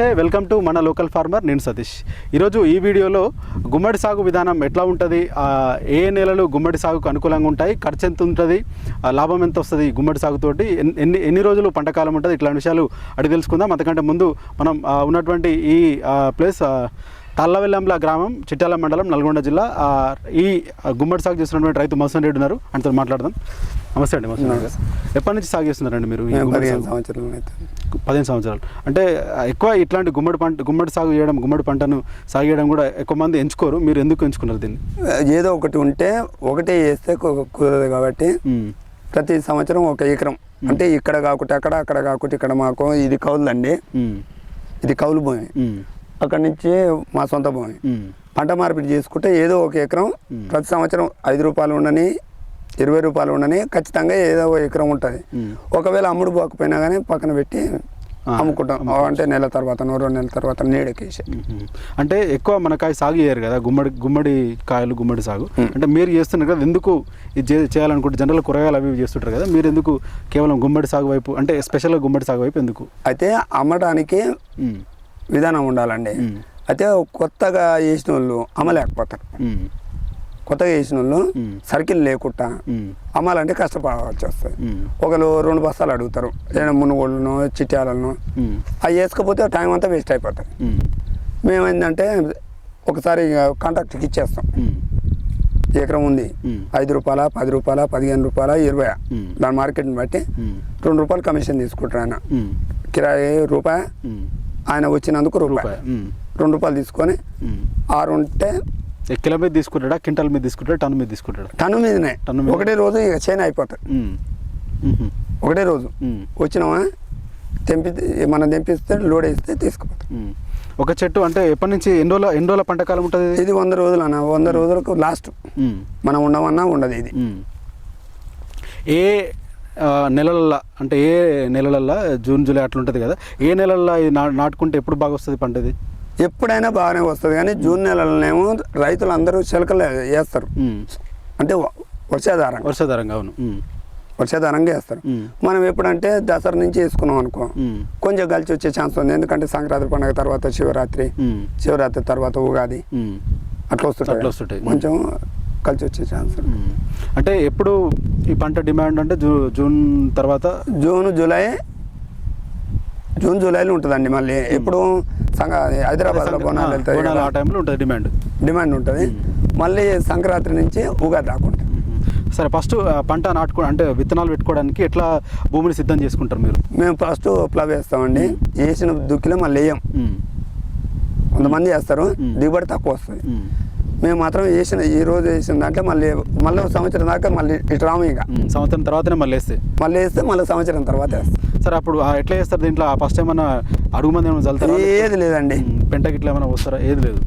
నమస్తే, welcome to మన local farmer. నేను సతీష్. ఈరోజు ఈ వీడియోలో గుమ్మడి సాగు విధానం ఎట్లా ఉంటుంది, ఏ నెలలు గుమ్మడి సాగుకు అనుకూలంగా ఉంటాయి, ఖర్చు ఎంత ఉంటుంది, లాభం ఎంత వస్తుంది, గుమ్మడి సాగుతోటి ఎన్ని రోజులు పంట కాలం ఉంటుంది, ఇట్లాంటి విషయాలు అడిగి తెలుసుకుందాం. అంతకంటే ముందు మనం ఉన్నటువంటి ఈ ప్లేస్ తల్లవెల్లంల గ్రామం, చిట్యాల మండలం, నల్గొండ జిల్లా. ఈ గుమ్మడి సాగు చేస్తున్నటువంటి రైతు మోహన్ రెడ్డి ఉన్నారు, ఆయనతో మాట్లాడదాం. నమస్తే అండి మోహన్ రెడ్డి గారు. ఎప్పటి నుంచి సాగు చేస్తున్నారండి మీరు? 15 సంవత్సరాలు. అంటే ఎక్కువ ఇట్లాంటి గుమ్మడి సాగు చేయడం, గుమ్మడి పంటను సాగు చేయడం కూడా ఎక్కువ మంది ఎంచుకోరు. మీరు ఎందుకు ఎంచుకున్నారు దీన్ని? ఏదో ఒకటి ఉంటే ఒకటే వేస్తే కుదరదు కాబట్టి ప్రతి సంవత్సరం ఒక ఎకరం, అంటే ఇక్కడ కాకుండా అక్కడ, అక్కడ కాకుండా ఇక్కడ. మాకు ఇది కౌలుదండి, ఇది కౌలు భూమి. అక్కడి నుంచి మా సొంత భూమి. పంట మార్పిడి చేసుకుంటే ఏదో ఒక ఎకరం ప్రతి సంవత్సరం 5 రూపాయలు ఉండని, 20 రూపాయలు ఉండని, ఖచ్చితంగా ఏదో ఒక ఎకరం ఉంటుంది. ఒకవేళ అమ్ముడు పోకపోయినా కానీ పక్కన పెట్టి అమ్ముకుంటాం. అంటే నెల తర్వాత, 2 నెలల తర్వాత నీడకేసి. అంటే ఎక్కువ మనకాయ సాగు చేయరు కదా, గుమ్మడి కాయలు, గుమ్మడి సాగు. అంటే మీరు చేస్తున్నారు కదా, ఎందుకు ఇది చేయాలనుకుంటే? జనరల్ కూరగాయలు అవి చేస్తుంటారు కదా, మీరు ఎందుకు కేవలం గుమ్మడి సాగు వైపు, అంటే స్పెషల్గా గుమ్మడి సాగు వైపు ఎందుకు? అయితే అమ్మడానికి విధానం ఉండాలండి. అయితే కొత్తగా వేసిన వాళ్ళు అమ్మలేకపోతారు. కొత్తగా వేసిన వాళ్ళు సర్కిల్ లేకుండా అమ్మాలంటే కష్టపడవలసి వస్తుంది. ఒకరు 2 బస్తాలు అడుగుతారు, ఏదైనా మునుగోళ్ళను, చిట్యాలను. అవి వేసుకపోతే టైం అంతా వేస్ట్ అయిపోతుంది. మేమేంటంటే ఒకసారి కాంట్రాక్ట్కి ఇచ్చేస్తాం. ఎకరం ఉంది, 5 రూపాయల, 10 రూపాయల, 15 రూపాయల, 20, దాని మార్కెట్ని బట్టి 2 రూపాయలు కమిషన్ తీసుకుంటారు. ఆయన కిరాయి రూపాయి, ఆయన వచ్చినందుకు రూపాయి, 2 రూపాయలు తీసుకొని 6 ఉంటే కిలో మీద తీసుకుంటాడా, క్వింటల్ మీద తీసుకుంటాడా, టన్ను మీద తీసుకుంటాడా? టన్ను మీదనే. ఒకటే రోజు ఇక చేను అయిపోతుంది. ఒకటే రోజు వచ్చినామా మనం తెంపిస్తే లోడ్ వేస్తే తీసుకుపోతాం. ఒక చెట్టు అంటే ఎప్పటి నుంచి ఎన్ని రోజుల పంట కాలం ఉంటుంది? ఇది 100 రోజులు అన్న. 100 రోజులకు లాస్ట్ మనం ఉండమన్నా ఉండదు. ఇది ఏ నెలల్లో, అంటే ఏ నెలలల్లో, జూన్ జూలై అట్లా ఉంటుంది కదా, ఏ నెలల్లో ఇది నాటుకుంటే ఎప్పుడు బాగా వస్తుంది పంట? ఇది ఎప్పుడైనా బాగానే వస్తుంది, కానీ జూన్ నెలలోనేమో రైతులు అందరూ చిలకలు వేస్తారు. అంటే వర్షాధారంగా. అవును, వర్షాధారంగా వేస్తారు. మనం ఎప్పుడంటే దసరా నుంచి వేసుకున్నాం అనుకో, కొంచెం కలిసి వచ్చే ఛాన్స్ ఉంది. ఎందుకంటే సంక్రాంతి పండుగ తర్వాత శివరాత్రి తర్వాత ఉగాది అట్లా వస్తుంటాయి, కొంచెం కలిసి వచ్చే ఛాన్స్. అంటే ఎప్పుడు ఈ పంట డిమాండ్ అంటే జూన్ తర్వాత, జూన్ జూలైలో ఉంటుందండి. మళ్ళీ ఎప్పుడు హైదరాబాద్లో బోనాలు వెళ్తాయి, ఆ టైంలో ఉంటుంది డిమాండ్ ఉంటుంది. మళ్ళీ సంక్రాంతి నుంచి ఉగాది దాకా ఉంటుంది. సరే, ఫస్ట్ పంట అంటే విత్తనాలు పెట్టుకోవడానికి ఎట్లా భూమిని సిద్ధం చేసుకుంటారు మీరు? మేము ఫస్ట్ ప్లవ్ వేస్తామండి. వేసిన దుక్కిలో మళ్ళీ వేయం. కొంతమంది వేస్తారు, దిగుబడి తక్కువ వస్తుంది. మేము మాత్రం ఈ రోజు వేసిన దాంట్లో మళ్ళీ సంవత్సరం దాకా మళ్ళీ ఇటు రాము. ఇక సంవత్సరం తర్వాతనే మళ్ళీ వేస్తే మళ్ళీ సంవత్సరం తర్వాత వేస్తాం. సరే, అప్పుడు ఎట్లా వేస్తారు దీంట్లో? ఫస్ట్ ఏమన్నా అడుగు మంది ఏమైనా చల్లుతారా? ఏది లేదండి. పెంటకి ఇట్లా ఏమైనా వస్తారా? ఏది లేదు.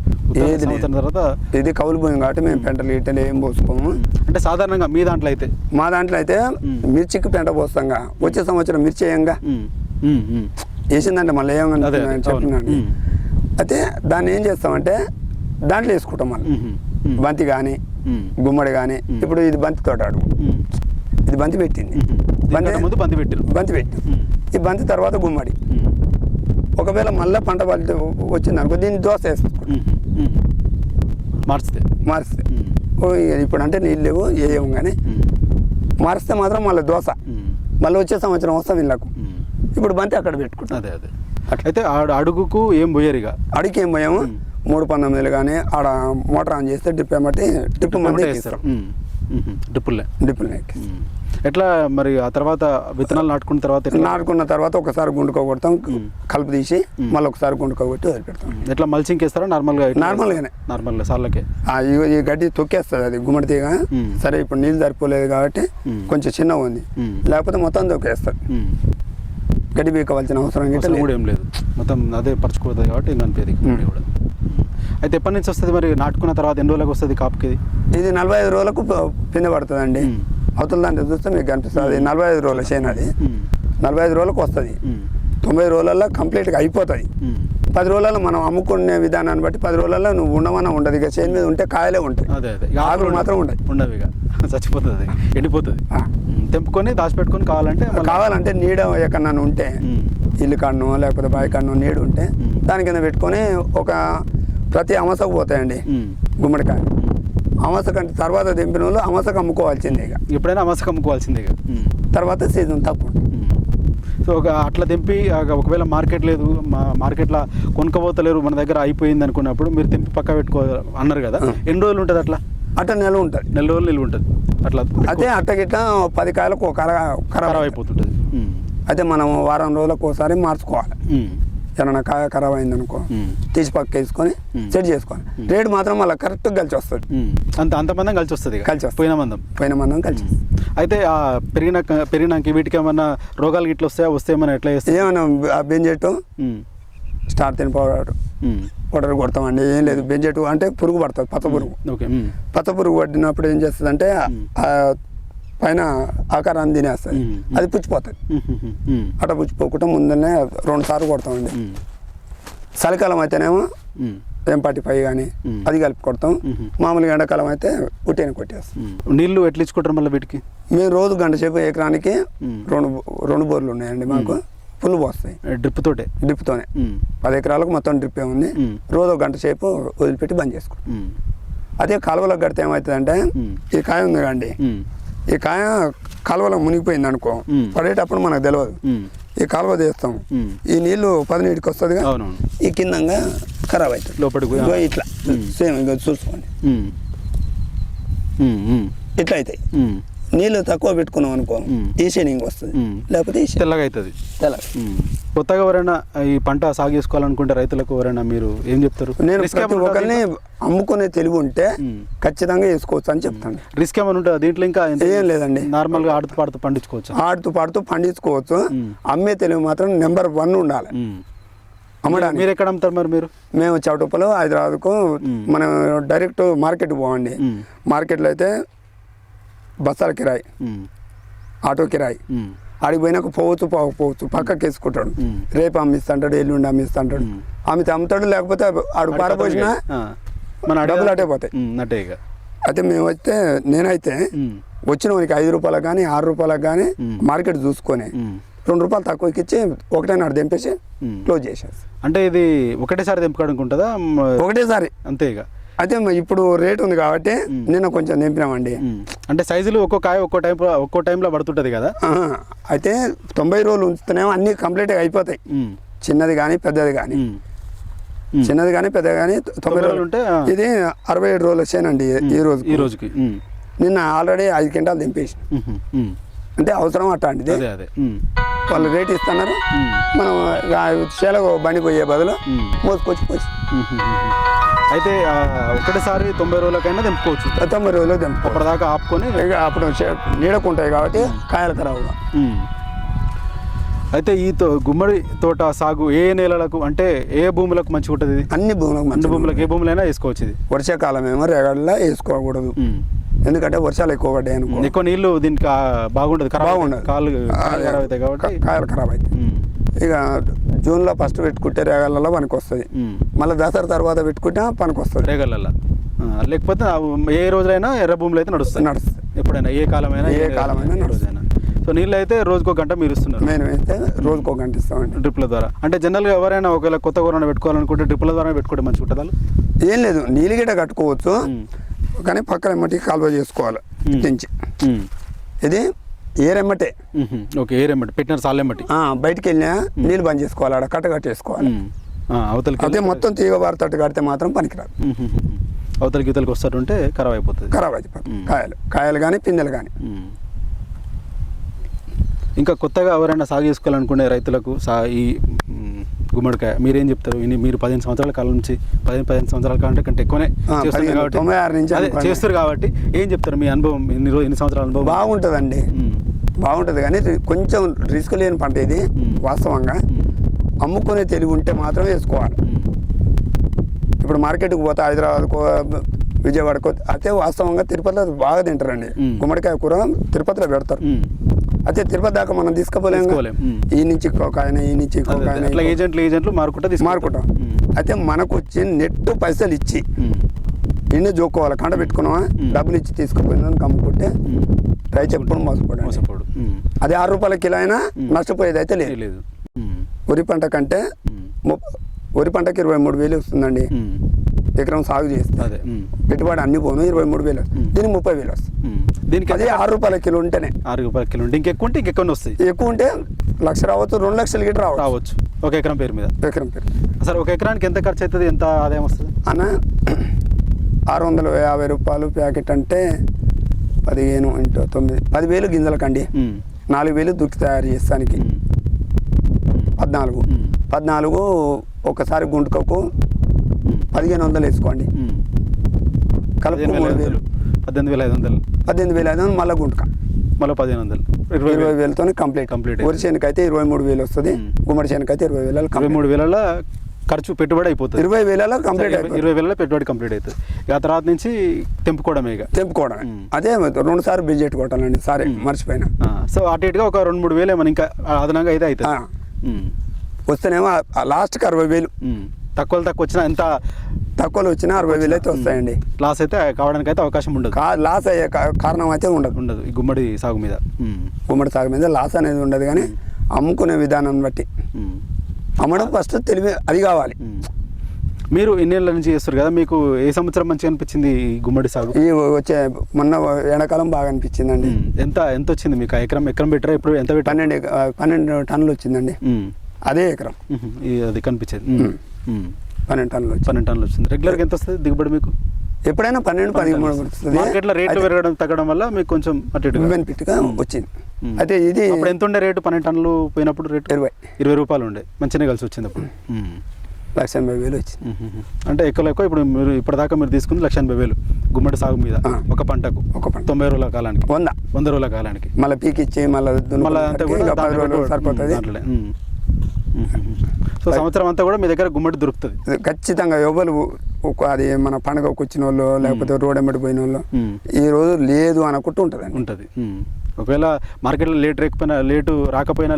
తర్వాత ఇది కౌలు భూమి కాబట్టి మేము పెంటలు గిట్టలు ఏం పోసుకోము. అంటే సాధారణంగా మా దాంట్లో అయితే మిర్చికి పెంట పోస్తాంగా, వచ్చే సంవత్సరం మిర్చి వేయంగా వేసిందంటే మళ్ళీ ఏమన్నా చెప్తున్నాను. అయితే దాన్ని ఏం చేస్తామంటే దాంట్లో వేసుకుంటాం. మళ్ళీ బంతి కానీ, గుమ్మడి కానీ. ఇప్పుడు ఇది బంతి తోట అడుగు, ఇది బంతి పెట్టింది, బంతి పెట్టి ఈ బంతి తర్వాత గుమ్మడి. ఒకవేళ మళ్ళీ పంట వచ్చింది అనుకో, దీన్ని దోశ వేసుకుంటాం. మార్చితే ఇప్పుడు అంటే నీళ్ళు లేవు వేయము, కానీ మారిస్తే మాత్రం మళ్ళీ దోశ. మళ్ళీ వచ్చే సంవత్సరం వస్తాం వీళ్ళకు. ఇప్పుడు బంతి అక్కడ పెట్టుకుంటాం. అయితే అడుగుకు ఏం పోయారు? ఇక అడుగుకి ఏం పోయాము. 3-19 కానీ ఆడ మోటార్ ఆన్ చేస్తే డ్రిప్ మంది డ్రిప్పులు ఎట్లా మరి? ఆ తర్వాత విత్తనాలు నాటుకున్న తర్వాత ఒకసారి గుండుకోగొడతాం, కలుపు తీసి మళ్ళీ ఒకసారి గుండుకోగొట్టి వదిలిపెడతాం. ఎట్లా మల్చింగ్ వేస్తారా? నార్మల్గా సార్లకే ఈ గడ్డి తొక్కేస్తుంది అది గుమ్మడి తీగ. సరే, ఇప్పుడు నీళ్ళు సరిపోలేదు కాబట్టి కొంచెం చిన్నగా ఉంది, లేకపోతే మొత్తం తొక్కేస్తుంది. గడ్డి బీకవలసిన అవసరం ఏం లేదు, మొత్తం అదే పరుచుకోతుంది కాబట్టి ఇంకా అనిపేది కూడా. అయితే ఎప్పటి నుంచి వస్తుంది మరి? నాటుకున్న తర్వాత ఎన్ని రోజులకు వస్తుంది కాపుకి? ఇది 45 రోజులకు పిండి పడుతుందండి. అవతల దాంట్లో చూస్తే మీకు కనిపిస్తుంది 45 రోజుల చేను. అది 45 రోజులకు వస్తుంది. 90 రోజులలో కంప్లీట్గా అయిపోతుంది. 10 రోజులలో మనం అమ్ముకునే విధానాన్ని బట్టి 10 రోజులలో నువ్వు ఉండమన్నా ఉండదు. ఇక చేను మీద ఉంటే కాయలే ఉంటాయి, ఆకులు మాత్రం ఉండవు. ఇక చచ్చిపోతుంది, ఎండిపోతుంది. తెంపుకొని దాచిపెట్టుకొని కావాలంటే నీడ ఎక్కడన్నా ఉంటే ఇల్లు కాడనో లేకపోతే బావి కాడనో నీడు ఉంటే దాని కింద పెట్టుకొని ఒక ప్రతి అమసకు పోతాయండి గుమ్మడికాయ. అమస కంటే తర్వాత దింపిన వాళ్ళు అమసకు అమ్ముకోవాల్సిందే ఇక. ఎప్పుడైనా అమసకు అమ్ముకోవాల్సిందే ఇక. తర్వాత సీజన్ తక్కువ. సో అట్లా తెంపి ఒకవేళ మార్కెట్ లేదు, మార్కెట్లో కొనుక్కోపోతలేరు, మన దగ్గర అయిపోయింది అనుకున్నప్పుడు మీరు తెంపి పక్క పెట్టుకో అన్నారు కదా, ఎన్ని రోజులు ఉంటుంది అట్లా? అట్లా నెల ఉంటుంది. నెల రోజులు నిల్వ ఉంటుంది అట్లా. అయితే అట్టగిట్లా 10 కాయలకు ఖరాబ్ అయిపోతుంటుంది. అయితే మనం వారం రోజులకు ఒకసారి మార్చుకోవాలి. ఏమన్నా కాయ ఖరాబ్ అయింది అనుకో తీసి పక్క వేసుకొని సెట్ చేసుకోవాలి. రేటు మాత్రం మళ్ళీ కరెక్ట్గా కలిసి వస్తుంది. అంత మందం కలిసి వస్తుంది. కలిసి వస్తుంది. పోయిన మందం కలిసి. అయితే పెరిగినాక వీటికి ఏమన్నా రోగాలు గిట్ల వస్తే ఏమన్నా ఎట్లా చేస్తాయి? ఏమన్నా బెంజెట్టు స్టార్ తిని పౌడర్ కొడతామండి. ఏం లేదు, బెంజెట్టు అంటే పురుగు పడుతుంది, పచ్చ పురుగు. పచ్చ పురుగు పట్టినప్పుడు ఏం చేస్తుంది అంటే పైన ఆకారాన్ని తినేస్తుంది, అది పుచ్చిపోతుంది. అట్లా పుచ్చిపోకుండా ముందనే 2 సార్లు కొడతామండి. చలికాలం అయితేనేమో M45 కానీ అది కలిపి కొడతాం. మామూలుగా ఎండాకాలం అయితే ఉట్టిన కొట్టేస్తాం. నీళ్ళు ఎట్లా ఇచ్చుకుంటారు మళ్ళీ వీటికి? మేము రోజు గంట సేపు ఎకరానికి 2 బోర్లు ఉన్నాయండి మాకు. ఫుల్ పోస్తాయి డ్రిప్తోనే. 10 ఎకరాలకు మొత్తం డ్రిప్పే ఉంది. రోజు గంట సేపు వదిలిపెట్టి బంద్ చేసుకుంటాం. అదే కాలువలకు కడితే ఏమవుతుందంటే ఈ కాయ ఉంది కండి, ఈ కాయ కాలువలో మునిగిపోయింది అనుకో, పడేటప్పుడు మనకు తెలియదు. ఈ కాలువ తీస్తాం, ఈ నీళ్లు 10 నీటికి వస్తుంది, ఈ కిందంగా ఖరాబ్ అవుతుంది లోపలికి. ఇట్లా సేమ్ ఇంకా చూసుకోండి, ఇట్లా అవుతాయి. నీళ్ళు తక్కువ పెట్టుకున్నాం అనుకో ఈ షైనింగ్ వస్తుంది, లేకపోతే తెల్లగా అవుతుంది. కొత్తగా ఎవరైనా ఈ పంట సాగు చేసుకోవాలనుకుంటే రైతులకు ఎవరైనా మీరు ఏం చెప్తారు? నేను ప్రతి ఒక్కరిని అమ్ముకునే తెలివి ఉంటే ఖచ్చితంగా వేసుకోవచ్చు అని చెప్తాను. రిస్క్ ఏమైనా ఉంటుంది దీంట్లో? ఇంకా ఏం లేదండి, నార్మల్గా ఆడుతూ పాడుతూ పండించుకోవచ్చు. ఆడుతూ పాడుతూ పండించుకోవచ్చు. అమ్మే తెలివి మాత్రం నెంబర్ 1 ఉండాలి. అమ్మడానికి మీరు ఎక్కడ అమ్ముతారు మరి? మీరు మేము చౌటుప్పలు హైదరాబాద్కు మనం డైరెక్ట్ మార్కెట్కి పోవండి. మార్కెట్లో అయితే బస్సాల కిరాయి, ఆటో కిరాయి, ఆడికి పోయినాక పోవచ్చు పక్కకి వేసుకుంటాడు. రేపు అమ్మిస్తుంటాడు, ఎల్లుండి అమ్మిస్తుంటాడు. అమ్ముతాడు, లేకపోతే ఆడు పారపోసినా మన డబ్బులు అటే పోతాయి. అయితే మేము అయితే నేనైతే వచ్చిన వానికి 5 రూపాయలకు కానీ 6 రూపాయలకు కానీ మార్కెట్ చూసుకొని 2 రూపాయలు తక్కువకి ఇచ్చి ఒకటే నాడు దింపేసి క్లోజ్ చేసేసి. అంటే ఇది ఒకటేసారి దింపుకోవడానికి ఉంటుందా? ఒకటేసారి అంతే. ఇక అయితే ఇప్పుడు రేట్ ఉంది కాబట్టి నిన్న కొంచెం దింపినామండి. అంటే సైజులు ఒక్కో కాయ ఒక్కో టైంలో పడుతుంటుంది కదా. అయితే 90 రోజులు ఉంచుతున్నామో అన్నీ కంప్లీట్గా అయిపోతాయి. చిన్నది కానీ పెద్దది కానీ, చిన్నది కానీ పెద్దది కానీ 90 రోజులు ఉంటే ఇది 67 రోజులు వచ్చానండి ఈ రోజుకి. నిన్న ఆల్రెడీ 5 క్వింటాలు దింపేసి. అంటే అవసరం అట్లాంటిది. వాళ్ళు రేట్ ఇస్తున్నారు, మనం చేలకు బండి పోయే బదులు మోసుకొచ్చి. అయితే ఒకటిసారి 90 రోజులకైనా దింపుకోవచ్చు. 90 రోజులు దింపు అప్పటిదాకా ఆపుకొని అప్పుడు నీడకుంటాయి కాబట్టి కాయలు ఖరాబుగా. అయితే ఈ గుమ్మడి తోట సాగు ఏ నేలలకు అంటే ఏ భూములకు మంచిగా ఉంటుంది? అన్ని భూములకు. ఏ భూములైనా వేసుకోవచ్చు. ఇది వర్షాకాలం ఏమో రేగడలా వేసుకోకూడదు, ఎందుకంటే వర్షాలు ఎక్కువ పడ్డాయి అనుకో, ఎక్కువ నీళ్లు దీనికి బాగుండదు, కాళ్ళు ఖరాబ్ అవుతాయి కాబట్టి కాయలు ఖరాబ్ అవుతాయి. ఇక జూన్లో ఫస్ట్ పెట్టుకుంటే రేగళ్ళలో పనికి వస్తుంది, మళ్ళీ దసరా తర్వాత పెట్టుకుంటే పనికి వస్తుంది రేగళ్ళలో. లేకపోతే ఏ రోజులైనా ఎర్ర భూములు అయితే నడుస్తుంది ఎప్పుడైనా, ఏ కాలమైనా రోజైనా. సో నీళ్ళు అయితే రోజుకో గంట మీరు ఇస్తున్నారు? మేము అయితే రోజుకో గంట ఇస్తామండి డ్రిప్ల ద్వారా. అంటే జనరల్గా ఎవరైనా ఒకవేళ కొత్త కూరని పెట్టుకోవాలనుకుంటే డ్రిప్ల ద్వారా పెట్టుకుంటే మంచిగా ఉంటుంది? ఏం లేదు, నీళ్ళు గిట్ట కట్టుకోవచ్చు, కానీ పక్కన మట్టి కాలువ చేసుకోవాలి. తెంచి ఇది ఏరెమ్మటే. ఓకే, ఏరెమ్మటి పెట్టిన సాలెమ్మటి. బయటికి వెళ్ళినా నీళ్ళు బంద్ చేసుకోవాలి, ఆడ కట్ట కట్టేసుకోవాలి అవతలకి. అదే మొత్తం తీగ బారుతట్టు కడితే మాత్రం పనికిరాదు. అవతలకి ఇవతలకి వస్తుంటే ఖరాబ్ అయిపోతుంది. కాయలు కానీ పిందెలు కానీ. ఇంకా కొత్తగా ఎవరైనా సాగు చేసుకోవాలనుకునే రైతులకు ఈ గుమ్మడికాయ మీరేం చెప్తారు? మీరు 15 సంవత్సరాల కాలం నుంచి 15 సంవత్సరాల కాలం కంటే ఎక్కువనే చేస్తారు కాబట్టి ఏం చెప్తారు? మీ అనుభవం ఎన్ని సంవత్సరాల అనుభవం? బాగుంటుందండి, బాగుంటుంది, కానీ కొంచెం రిస్క్ లేని పంట ఇది. వాస్తవంగా అమ్ముకునే తెలివి ఉంటే మాత్రం వేసుకోవాలి. ఇప్పుడు మార్కెట్కి పోతే హైదరాబాద్కో విజయవాడకో అయితే వాస్తవంగా తిరుపతిలో బాగా తింటారండి గుమ్మడికాయ కూర, తిరుపతిలో పెడతారు. అయితే తిరుపతి దాకా మనం తీసుకుపోలేము, ఈ నుంచి ఇంకొక ఆయన, ఈ నుంచి ఇంకొక ఆయన, ఏజెంట్లు మారుకుంటాం. అయితే మనకు వచ్చి నెట్ పైసలు ఇచ్చి ఇన్ని జోక్కోవాలి. కంట పెట్టుకున్నావా, డబ్బులు ఇచ్చి తీసుకుపోయిన అమ్ముకుంటే రైతు ఎప్పుడు మోసపోడు. అదే 6 రూపాయల కిలో అయినా నష్టపోయేది అయితే లేదు. వరి పంట కంటే వరి పంటకి 23,000 వస్తుందండి. ఎకరం సాగు చేస్తే అదే పెట్టుబడి అన్ని పోను 23,000 దీనికి 30,000 వస్తుంది. దీనికి అదే 6 రూపాయల కిలో ఉంటేనే 6 రూపాయల కిలో ఉంటే ఇంకెక్కువ ఉంటే ఇంకెక్కువ వస్తాయి. ఎక్కువ ఉంటే 1,00,000 రావచ్చు, 2 లక్షల గిట్ట రావచ్చు ఒక ఎకరం పేరు మీద. ఎకరం పేరు సార్ ఒక ఎకరానికి ఎంత ఖర్చు అవుతుంది, ఎంత ఆదాయం వస్తుంది అన్న? 650 రూపాయలు ప్యాకెట్ అంటే 15 × 9 10,000 గింజలకండి. 4,000 దుక్కి తయారు చేస్తానికి 14 ఒకసారి గుంటకు 1,500 వేసుకోండి. కలుపు 3,000 18,500 18,500 మళ్ళీ గుంటక మళ్ళీ 1,500 20,000తో కంప్లీట్. వరి చేనుకి అయితే 23,000 వస్తుంది, గుమ్మడి చేనుకి అయితే 20,000. 23,000 ఖర్చు పెట్టుబడి అయిపోతుంది. 20,000 కంప్లీట్ అయిపోతుంది. 20,000 పెట్టుబడి కంప్లీట్ అవుతుంది. ఇక తర్వాత నుంచి తెంపుకోవడమే. అదే 2 సార్లు బడ్జెట్ కొట్టాలండి. సరే మర్చిపోయినా. సో అటు ఇటుగా ఒక 2-3 వేలు ఏమైనా ఇంకా అదనంగా అయితే అవుతుంది. వస్తేనేమో లాస్ట్కి 60,000. తక్కువ వచ్చినా ఎంత తక్కువలో వచ్చినా 60,000 అయితే వస్తాయండి. లాస్ అయితే కావడానికి అయితే అవకాశం ఉండదు. లాస్ అయ్యే కారణం అయితే ఉండదు ఈ గుమ్మడి సాగు మీద. గుమ్మడి సాగు మీద లాస్ అనేది ఉండదు, కానీ అమ్ముకునే విధానం బట్టి అమ్మడం ఫస్ట్ తెలివి అది కావాలి. మీరు ఎన్నేళ్ళ నుంచి చేస్తారు కదా, మీకు ఏ సంవత్సరం మంచిగా అనిపించింది ఈ గుమ్మడి సాగు? ఈ వచ్చే మొన్న ఎండాకాలం బాగా అనిపించిందండి. ఎంత వచ్చింది మీకు? ఎకరం పెట్టారా? ఇప్పుడు ఎంత పెట్టారు? 12 టన్నులు వచ్చిందండి. అదే ఎకరం అది కనిపించేది. 12 టన్నులు వచ్చింది. రెగ్యులర్గా ఎంత వస్తుంది దిగుబడి మీకు? ఎప్పుడైనా 12-13 వస్తుంది. మార్కెట్లో రేట్లు పెరగడం తగ్గడం వల్ల మీకు కొంచెం బెనిఫిట్గా వచ్చింది. అయితే ఇది అప్పుడు ఎంత ఉండే రేటు? 12 టన్నులు పోయినప్పుడు రేటు 20 రూపాయలు ఉండే. మంచిగానే కలిసి వచ్చింది అప్పుడు. 1,80,000 వచ్చింది. అంటే ఎక్కువ ఇప్పుడు మీరు ఇప్పటిదాకా మీరు తీసుకుంది 1,80,000 గుమ్మడి సాగు మీద ఒక పంటకు 90 రోజుల కాలానికి 100 రోజుల కాలానికి మళ్ళీ పీకిచ్చి మళ్ళీ అంతా కూడా సరిపోతుంది. సో సంవత్సరం అంతా కూడా మీ దగ్గర గుమ్మడి దొరుకుతుంది ఖచ్చితంగా. ఎవరు అది మన పండుగకు వచ్చిన వాళ్ళు లేకపోతే రోడ్ ఎమ్మడి పోయిన వాళ్ళు ఈ రోజు లేదు అనుకుంటూ ఉంటుంది. ఒకవేళ మార్కెట్లో లేటు రాకపోయినా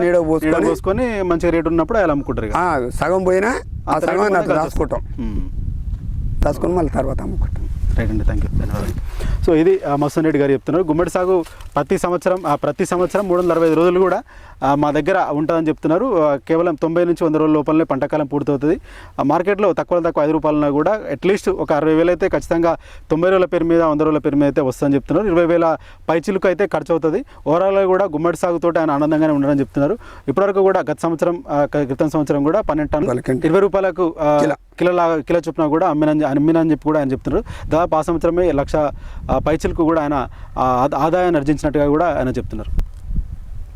నీడ పోసుకొని మంచి రేటు ఉన్నప్పుడు అలా అమ్ముకుంటారు. సగం పోయినా ఆ సగం రాసుకుంటాం, రాసుకొని మళ్ళీ తర్వాత అమ్ముకుంటాం. రైట్ అండి, థ్యాంక్ యూ, ధన్యవాదాలు. సో ఇది మస్తాన్ రెడ్డి గారు చెప్తున్నారు. గుమ్మడి సాగు ప్రతి సంవత్సరం 365 రోజులు కూడా మా దగ్గర ఉంటుందని చెప్తున్నారు. కేవలం 90 నుంచి 100 రోజుల లోపలనే పంటకాలం పూర్తవుతుంది. మార్కెట్లో తక్కువ 5 రూపాయలన్నా కూడా అట్లీస్ట్ ఒక 60,000 అయితే ఖచ్చితంగా 90 రోజుల పేరు మీద 100 రోజుల పేరు మీద అయితే వస్తుందని చెప్తున్నారు. 20,000 పైచిలుకు అయితే ఖర్చు అవుతుంది. ఓవరాల్గా కూడా గుమ్మడి సాగుతో ఆయన ఆనందంగానే ఉండరని చెప్తున్నారు. ఇప్పటివరకు కూడా క్రితం సంవత్సరం కూడా 12 టన్నులు 20 రూపాయలకు కిలో చొప్పున కూడా అమ్మినని చెప్పి కూడా ఆయన చెప్తున్నారు. దాదాపు ఆ సంవత్సరమే 1,00,000 పైచిలకు కూడా ఆయన ఆదాయాన్ని ఆర్జించినట్టుగా కూడా ఆయన చెప్తున్నారు.